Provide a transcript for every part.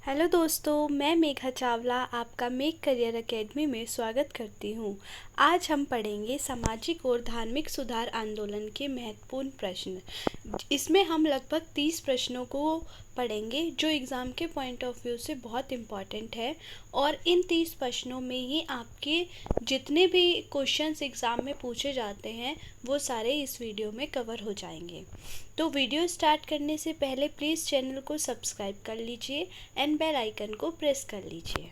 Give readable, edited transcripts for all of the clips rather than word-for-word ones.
Hello दोस्तों, मैं मेघा चावला आपका मेक करियर एकेडमी में स्वागत करती हूँ। आज हम पढ़ेंगे सामाजिक और धार्मिक सुधार आंदोलन के महत्वपूर्ण प्रश्न। इसमें हम लगभग 30 प्रश्नों को पढ़ेंगे जो एग्ज़ाम के पॉइंट ऑफ व्यू से बहुत इम्पॉर्टेंट है। और इन 30 प्रश्नों में ही आपके जितने भी क्वेश्चंस एग्ज़ाम में पूछे जाते हैं वो सारे इस वीडियो में कवर हो जाएंगे। तो वीडियो स्टार्ट करने से पहले प्लीज़ चैनल को सब्सक्राइब कर लीजिए एंड बेल आइकन को प्रेस कर लीजिए।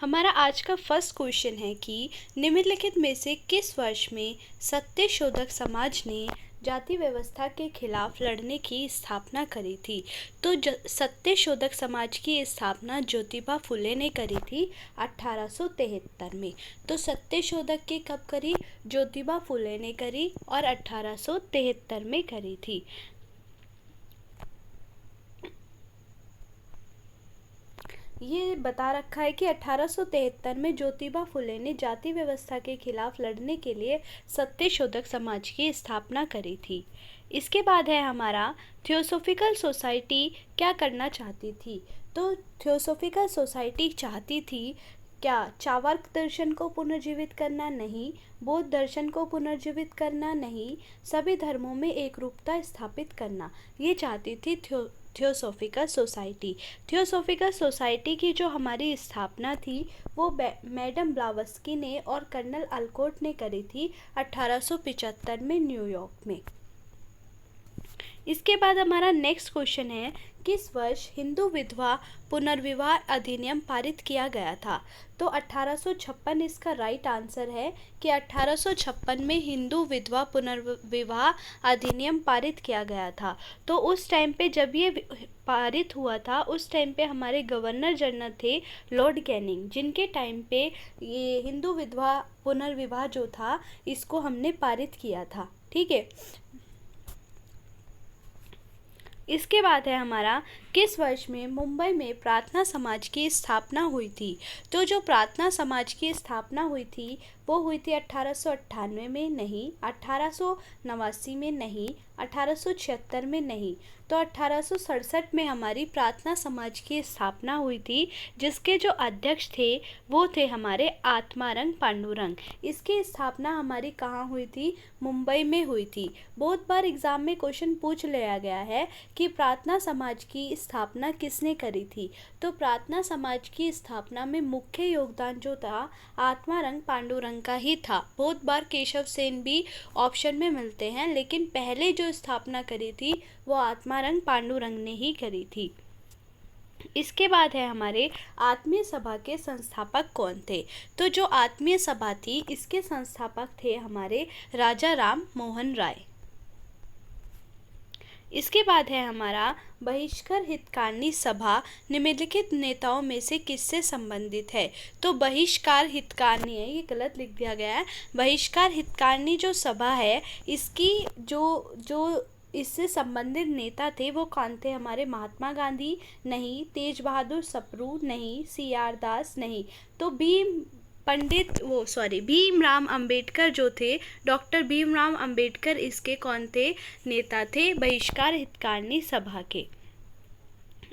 हमारा आज का फर्स्ट क्वेश्चन है कि निम्नलिखित में से किस वर्ष में सत्यशोधक समाज ने जाति व्यवस्था के खिलाफ लड़ने की स्थापना करी थी। तो सत्यशोधक समाज की स्थापना ज्योतिबा फुले ने करी थी 1873 में। तो सत्यशोधक की कब करी? ज्योतिबा फुले ने करी और 1873 में करी थी। ये बता रखा है कि 1873 में ज्योतिबा फुले ने जाति व्यवस्था के खिलाफ लड़ने के लिए सत्यशोधक समाज की स्थापना करी थी। इसके बाद है हमारा थियोसॉफिकल सोसाइटी क्या करना चाहती थी। तो थियोसॉफिकल सोसाइटी चाहती थी क्या? चार्वाक दर्शन को पुनर्जीवित करना? नहीं। बौद्ध दर्शन को पुनर्जीवित करना? नहीं। सभी धर्मों में एकरूपता स्थापित करना, ये चाहती थी थियोसॉफिकल सोसाइटी। थियोसॉफिकल सोसाइटी की जो हमारी स्थापना थी वो मैडम ब्लावस्की ने और कर्नल अल्कोट ने करी थी 1875 में न्यूयॉर्क में। इसके बाद हमारा नेक्स्ट क्वेश्चन है, किस वर्ष हिंदू विधवा पुनर्विवाह अधिनियम पारित किया गया था। तो 1856 इसका राइट आंसर है कि 1856 में हिंदू विधवा पुनर्विवाह अधिनियम पारित किया गया था। तो उस टाइम पे जब ये पारित हुआ था उस टाइम पे हमारे गवर्नर जनरल थे लॉर्ड कैनिंग, जिनके टाइम पे ये हिंदू विधवा पुनर्विवाह जो था इसको हमने पारित किया था। ठीक है। इसके बाद है हमारा, किस वर्ष में मुंबई में प्रार्थना समाज की स्थापना हुई थी। तो जो प्रार्थना समाज की स्थापना हुई थी वो हुई थी 1898 में? नहीं। 1889 में? नहीं। 1876 में? नहीं। तो 1867 में हमारी प्रार्थना समाज की स्थापना हुई थी, जिसके जो अध्यक्ष थे वो थे हमारे आत्मारंग पांडुरंग। इसकी स्थापना हमारी कहाँ हुई थी? मुंबई में हुई थी। बहुत बार एग्जाम में क्वेश्चन पूछ लिया गया है कि प्रार्थना समाज की स्थापना किसने करी थी। तो प्रार्थना समाज की स्थापना में मुख्य योगदान जो था आत्मारंग पांडुरंग का ही था। बहुत बार केशव सेन भी ऑप्शन में मिलते हैं, लेकिन पहले जो स्थापना करी थी वो आत्मारंग पांडुरंग ने ही करी थी। इसके बाद है हमारे आत्मीय सभा के संस्थापक कौन थे। तो जो आत्मीय सभा थी इसके संस्थापक थे हमारे राजा राम मोहन राय। इसके बाद है हमारा बहिष्कार हितकारिणी सभा निम्नलिखित नेताओं में से किससे संबंधित है। तो बहिष्कार हितकारिणी है, ये गलत लिख दिया गया है। बहिष्कार हितकारिणी जो सभा है इसकी जो इससे संबंधित नेता थे वो कौन थे? हमारे महात्मा गांधी? नहीं। तेज बहादुर सप्रू? नहीं। CR दास? नहीं। तो भीमराव अंबेडकर जो थे, डॉक्टर भीमराव अंबेडकर इसके कौन थे? नेता थे बहिष्कार हितकारिणी सभा के।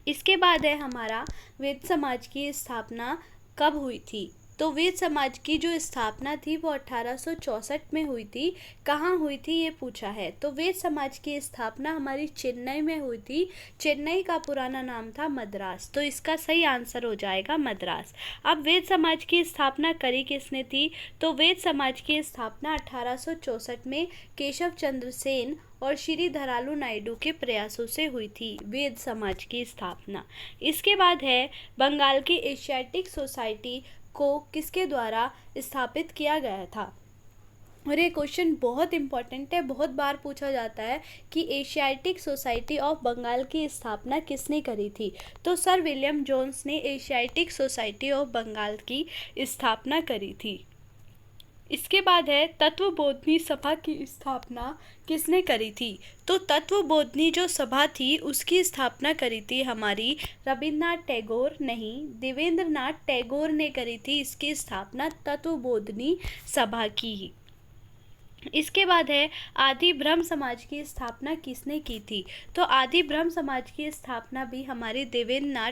इसके बाद है हमारा वेद समाज की स्थापना कब हुई थी। तो वेद समाज की जो स्थापना थी वो 1864 में हुई थी। कहाँ हुई थी ये पूछा है। तो वेद समाज की स्थापना हमारी चेन्नई में हुई थी। चेन्नई का पुराना नाम था मद्रास। तो इसका सही आंसर हो जाएगा मद्रास। अब वेद समाज की स्थापना करी किसने थी। तो वेद समाज की स्थापना 1864 में केशव चंद्र सेन और श्री धरालू नायडू के प्रयासों से हुई थी वेद समाज की स्थापना। इसके बाद है बंगाल की एशियाटिक सोसाइटी को किसके द्वारा स्थापित किया गया था। और ये क्वेश्चन बहुत इंपॉर्टेंट है, बहुत बार पूछा जाता है कि एशियाटिक सोसाइटी ऑफ बंगाल की स्थापना किसने करी थी। तो सर विलियम जोन्स ने एशियाटिक सोसाइटी ऑफ बंगाल की स्थापना करी थी। इसके बाद है तत्वबोधिनी सभा की स्थापना किसने करी थी। तो तत्वबोधिनी जो सभा थी उसकी स्थापना करी थी हमारी रविन्द्रनाथ टैगोर? नहीं। देवेंद्रनाथ टैगोर ने करी थी इसकी स्थापना तत्वबोधिनी सभा की। इसके बाद है आदि ब्रह्म समाज की स्थापना किसने की थी। तो आदि ब्रह्म समाज की स्थापना भी हमारे देवेंद्र नाथ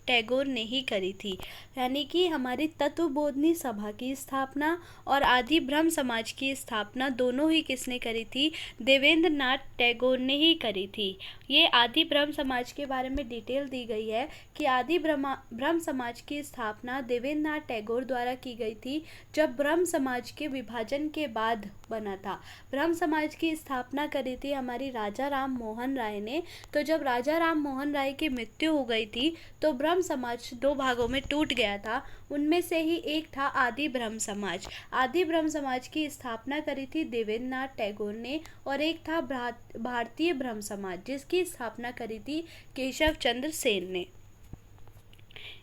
टैगोर ने ही करी थी। यानी कि हमारी तत्वबोधिनी सभा की स्थापना और आदि ब्रह्म समाज की स्थापना दोनों ही किसने करी थी, देवेंद्र नाथ टैगोर ने ही करी थी। ये आदि ब्रह्म समाज के बारे में डिटेल दी गई है कि आदि ब्रह्म समाज की स्थापना देवेंद्र नाथ टैगोर द्वारा की गई थी, जब ब्रह्म समाज के विभाजन के बाद बना था। ब्रह्म समाज की स्थापना करी थी हमारी राजा राम मोहन राय ने। तो जब राजा राम मोहन राय की मृत्यु हो गई थी तो ब्रह्म समाज दो भागों में टूट गया था। उनमें से ही एक था आदि ब्रह्म समाज। आदि ब्रह्म समाज की स्थापना करी थी देवेंद्र नाथ टैगोर ने, और एक था भारतीय ब्रह्म समाज, जिसकी स्थापना करी थी केशव चंद्र सेन ने।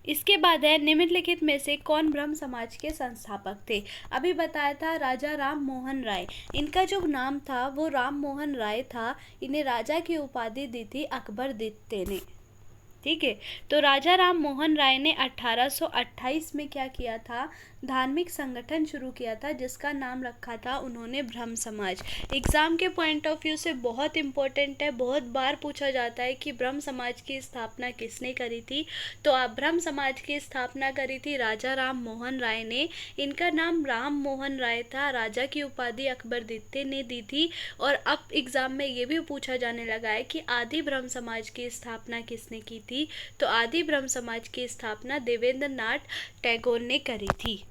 इसके बाद है निम्नलिखित में से कौन ब्रह्म समाज के संस्थापक थे। अभी बताया था राजा राम मोहन राय। इनका जो नाम था वो राम मोहन राय था। इन्हें राजा की उपाधि दी थी अकबर द्वितीय ने। ठीक है, तो राजा राम मोहन राय ने 1828 में क्या किया था, धार्मिक संगठन शुरू किया था, जिसका नाम रखा था उन्होंने ब्रह्म समाज। एग्जाम के पॉइंट ऑफ व्यू से बहुत इंपॉर्टेंट है, बहुत बार पूछा जाता है कि ब्रह्म समाज की स्थापना किसने करी थी। तो अब ब्रह्म समाज की स्थापना करी थी राजा राम मोहन राय ने। इनका नाम राम मोहन राय था, राजा की उपाधि अकबर द्वितीय ने दी थी। और अब एग्जाम में ये भी पूछा जाने लगा है कि आदि ब्रह्म समाज की स्थापना किसने की थी। तो आदि ब्रह्म समाज की स्थापना देवेंद्र नाथ टैगोर ने करी थी।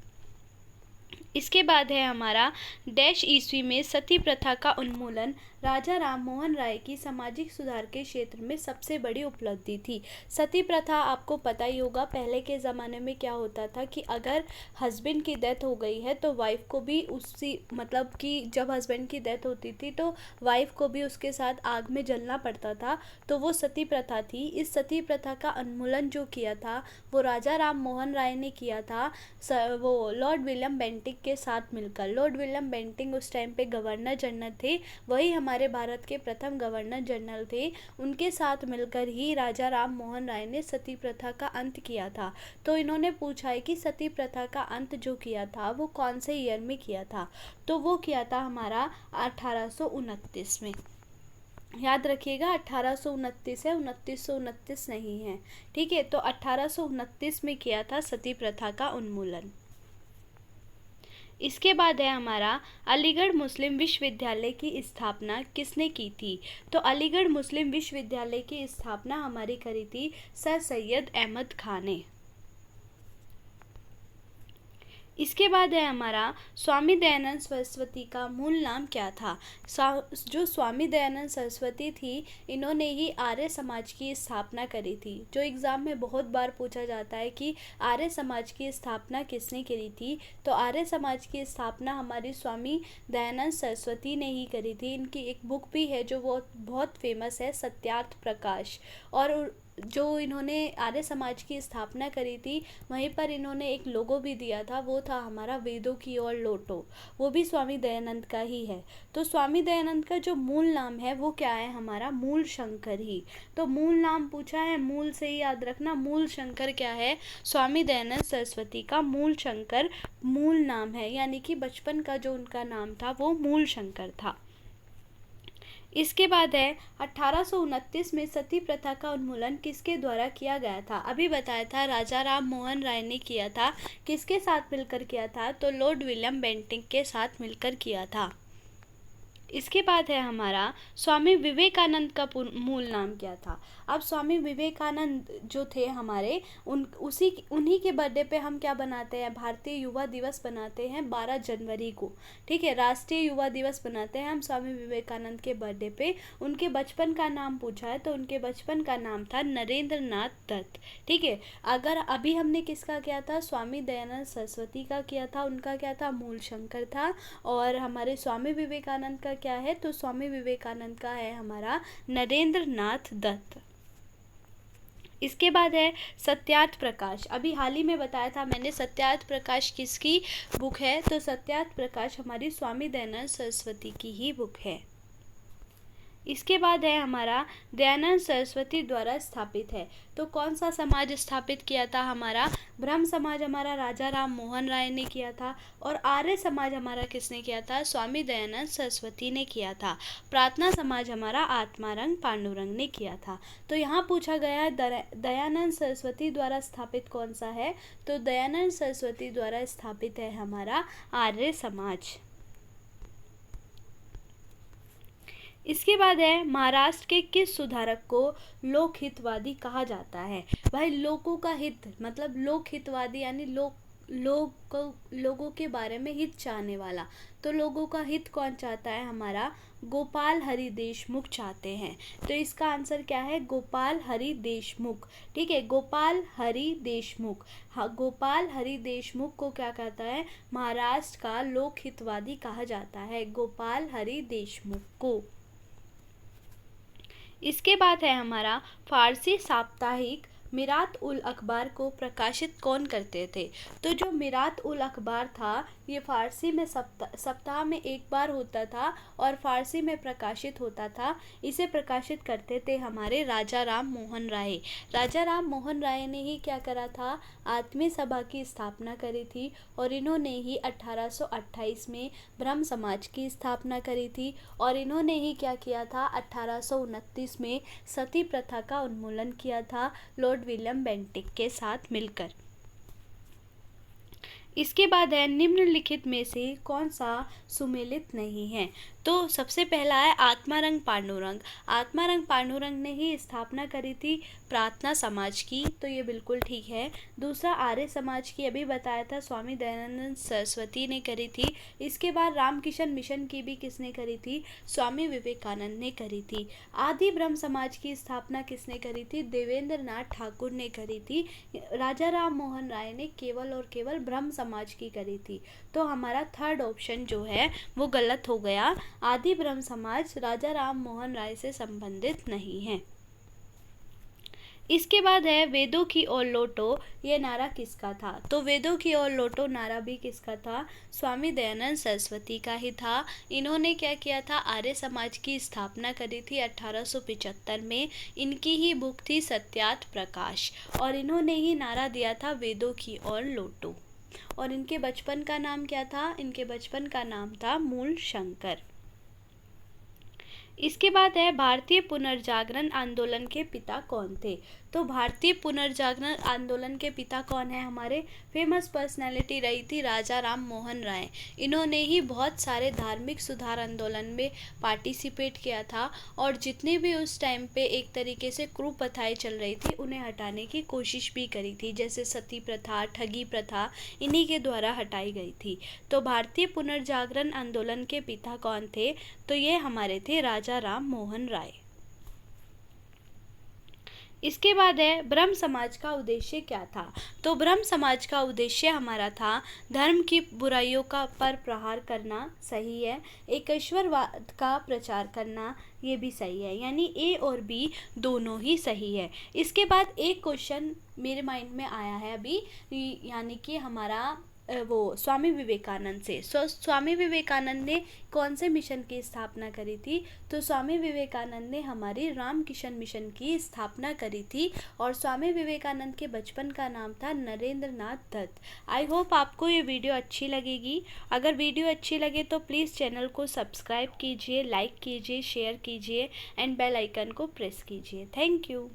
इसके बाद है हमारा डैश ईस्वी में सती प्रथा का उन्मूलन राजा राम मोहन राय की सामाजिक सुधार के क्षेत्र में सबसे बड़ी उपलब्धि थी। सती प्रथा आपको पता ही होगा, पहले के ज़माने में क्या होता था कि अगर हस्बैंड की डेथ हो गई है तो वाइफ को भी उसी मतलब कि जब हस्बैंड की डेथ होती थी तो वाइफ को भी उसके साथ आग में जलना पड़ता था। तो वो सती प्रथा थी। इस सती प्रथा का उन्मूलन जो किया था वो राजा राम मोहन राय ने किया था, वो लॉर्ड विलियम बेंटिक के साथ मिलकर। लॉर्ड विलियम बेंटिक उस टाइम पे गवर्नर जनरल थे, वही हमारे भारत के प्रथम गवर्नर जनरल थे। उनके साथ मिलकर ही राजा राम मोहन राय ने सती प्रथा का अंत किया था। तो इन्होंने पूछा है कि सती प्रथा का अंत जो किया था वो कौन से ईयर में किया था। तो वो किया था हमारा 1829 में। याद रखिएगा 1829 है, 2929 नहीं है। ठीक है, तो 1829 में किया था सती प्रथा का उन्मूलन। इसके बाद है हमारा अलीगढ़ मुस्लिम विश्वविद्यालय की स्थापना किसने की थी। तो अलीगढ़ मुस्लिम विश्वविद्यालय की स्थापना हमारी करी थी सर सैयद अहमद खान ने। इसके बाद है हमारा स्वामी दयानंद सरस्वती का मूल नाम क्या था। जो स्वामी दयानंद सरस्वती थी इन्होंने ही आर्य समाज की स्थापना करी थी। जो एग्ज़ाम में बहुत बार पूछा जाता है कि आर्य समाज की स्थापना किसने करी थी, तो आर्य समाज की स्थापना हमारी स्वामी दयानंद सरस्वती ने ही करी थी। इनकी एक बुक भी है जो वो बहुत फेमस है, सत्यार्थ प्रकाश। और जो इन्होंने आर्य समाज की स्थापना करी थी वहीं पर इन्होंने एक लोगो भी दिया था, वो था हमारा वेदों की ओर लौटो, वो भी स्वामी दयानंद का ही है। तो स्वामी दयानंद का जो मूल नाम है वो क्या है, हमारा मूल शंकर ही। तो मूल नाम पूछा है, मूल से ही याद रखना, मूल शंकर क्या है, स्वामी दयानंद सरस्वती का मूल शंकर मूल नाम है। यानी कि बचपन का जो उनका नाम था वो मूल शंकर था। इसके बाद है 1829 में सती प्रथा का उन्मूलन किसके द्वारा किया गया था। अभी बताया था राजा राम मोहन राय ने किया था। किसके साथ मिलकर किया था, तो लॉर्ड विलियम बेंटिक के साथ मिलकर किया था। इसके बाद है हमारा स्वामी विवेकानंद का मूल नाम क्या था। अब स्वामी विवेकानंद जो थे हमारे उन्हीं के बर्थडे पे हम क्या बनाते हैं, भारतीय युवा दिवस बनाते हैं 12 जनवरी को। ठीक है, राष्ट्रीय युवा दिवस बनाते हैं हम स्वामी विवेकानंद के बर्थडे पे। उनके बचपन का नाम पूछा है तो उनके बचपन का नाम था नरेंद्र नाथ दत्त। ठीक है, अगर अभी हमने किसका किया था, स्वामी दयानंद सरस्वती का किया था, उनका क्या था, मूल शंकर था। और हमारे स्वामी विवेकानंद का क्या है, तो स्वामी विवेकानंद का है हमारा नरेंद्र नाथ दत्त। इसके बाद है सत्यार्थ प्रकाश। अभी हाल ही में बताया था मैंने सत्यार्थ प्रकाश किसकी बुक है, तो सत्यार्थ प्रकाश हमारी स्वामी दयानंद सरस्वती की ही बुक है। इसके बाद है हमारा दयानंद सरस्वती द्वारा स्थापित है। तो कौन सा समाज स्थापित किया था हमारा? ब्रह्म समाज हमारा राजा राम मोहन राय ने किया था, और आर्य समाज हमारा किसने किया था? स्वामी दयानंद सरस्वती ने किया था। प्रार्थना समाज हमारा आत्मारंग पांडुरंग ने किया था। तो यहाँ पूछा गया है दयानंद सरस्वती द्वारा स्थापित कौन सा है? तो दयानंद सरस्वती द्वारा स्थापित है हमारा आर्य समाज। इसके बाद है महाराष्ट्र के किस सुधारक को लोक हितवादी कहा जाता है? भाई लोगों का हित मतलब लोक हितवादी यानी लोगों के बारे में हित चाहने वाला। तो लोगों का हित कौन चाहता है? हमारा गोपाल हरि देशमुख चाहते हैं। तो इसका आंसर क्या है? गोपाल हरि देशमुख। ठीक है, गोपाल हरि देशमुख। हाँ, गोपाल हरि देशमुख को क्या कहता है? महाराष्ट्र का लोक हितवादी कहा जाता है, गोपाल हरि देशमुख को। इसके बाद है हमारा फारसी साप्ताहिक मिरात उल अखबार को प्रकाशित कौन करते थे? तो जो मिरात उल अखबार था ये फारसी में सप्ताह में एक बार होता था और फारसी में प्रकाशित होता था। इसे प्रकाशित करते थे हमारे राजा राम मोहन राय। राजा राम मोहन राय ने ही क्या करा था? आत्मीय सभा की स्थापना करी थी, और इन्होंने ही 1828 में ब्रह्म समाज की स्थापना करी थी, और इन्होंने ही क्या किया था? 1829 में सती प्रथा का उन्मूलन किया था लॉर्ड विलियम बेंटिक के साथ मिलकर। इसके बाद है निम्नलिखित में से कौन सा सुमेलित नहीं है? तो सबसे पहला है आत्मारंग पांडुरंग। आत्मारंग पांडुरंग ने ही स्थापना करी थी प्रार्थना समाज की, तो ये बिल्कुल ठीक है। दूसरा आर्य समाज की अभी बताया था स्वामी दयानंद सरस्वती ने करी थी। इसके बाद रामकिशन मिशन की भी किसने करी थी? स्वामी विवेकानंद ने करी थी। आदि ब्रह्म समाज की स्थापना किसने करी थी? देवेंद्र नाथ ठाकुर ने करी थी। राजा राम मोहन राय ने केवल और केवल ब्रह्म समाज की करी थी। तो हमारा थर्ड ऑप्शन जो है वो गलत हो गया। आदि ब्रह्म समाज राजा राम मोहन राय से संबंधित नहीं है। इसके बाद है वेदों की ओर लौटो, ये नारा किसका था? तो वेदों की ओर लौटो नारा भी किसका था? स्वामी दयानंद सरस्वती का ही था। इन्होंने क्या किया था? आर्य समाज की स्थापना करी थी 1875 में। इनकी ही बुक थी सत्यार्थ प्रकाश, और इन्होंने ही नारा दिया था वेदों की ओर लौटो। और इनके बचपन का नाम क्या था? इनके बचपन का नाम था मूल शंकर। इसके बाद है भारतीय पुनर्जागरण आंदोलन के पिता कौन थे? तो भारतीय पुनर्जागरण आंदोलन के पिता कौन है? हमारे फेमस पर्सनैलिटी रही थी राजा राम मोहन राय। इन्होंने ही बहुत सारे धार्मिक सुधार आंदोलन में पार्टिसिपेट किया था, और जितने भी उस टाइम पे एक तरीके से कुप्रथाएं चल रही थी उन्हें हटाने की कोशिश भी करी थी, जैसे सती प्रथा, ठगी प्रथा, इन्हीं के द्वारा हटाई गई थी। तो भारतीय पुनर्जागरण आंदोलन के पिता कौन थे? तो ये हमारे थे राजा राम मोहन राय। इसके बाद है ब्रह्म समाज का उद्देश्य क्या था? तो ब्रह्म समाज का उद्देश्य हमारा था धर्म की बुराइयों का पर प्रहार करना, सही है। एकेश्वरवाद का प्रचार करना, ये भी सही है। यानी ए और बी दोनों ही सही है। इसके बाद एक क्वेश्चन मेरे माइंड में आया है अभी, यानी कि हमारा वो स्वामी विवेकानंद से। स्वामी विवेकानंद ने कौन से मिशन की स्थापना करी थी? तो स्वामी विवेकानंद ने हमारी रामकिशन मिशन की स्थापना करी थी, और स्वामी विवेकानंद के बचपन का नाम था नरेंद्र नाथ दत्त। आई होप आपको ये वीडियो अच्छी लगेगी। अगर वीडियो अच्छी लगे तो प्लीज़ चैनल को सब्सक्राइब कीजिए, लाइक कीजिए, शेयर कीजिए एंड बेल आइकन को प्रेस कीजिए। Thank you.